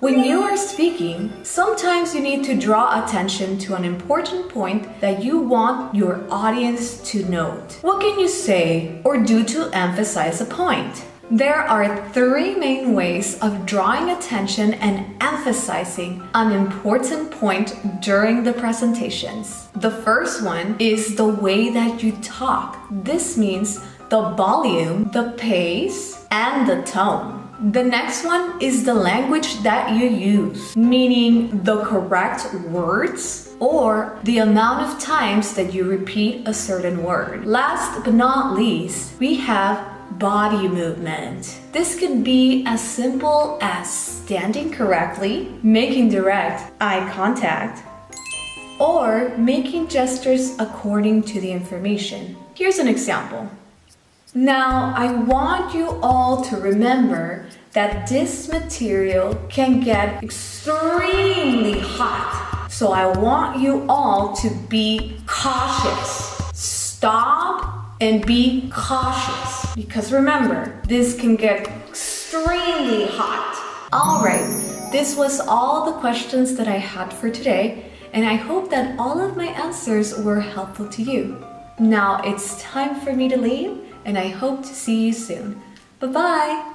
When you are speaking, sometimes you need to draw attention to an important point that you want your audience to note. What can you say or do to emphasize a point? There are three main ways of drawing attention and emphasizing an important point during the presentations. The first one is the way that you talk. This means the volume, the pace, and the tone. The next one is the language that you use, meaning the correct words or the amount of times that you repeat a certain word. Last but not least, we have body movement. This could be as simple as standing correctly, making direct eye contact, or making gestures according to the information. Here's an example. Now, I want you all to remember that this material can get extremely hot. So I want you all to be cautious. Stop and be cautious. Because remember, this can get extremely hot. Alright, this was all the questions that I had for today, and I hope that all of my answers were helpful to you. Now it's time for me to leave, and I hope to see you soon. Bye-bye!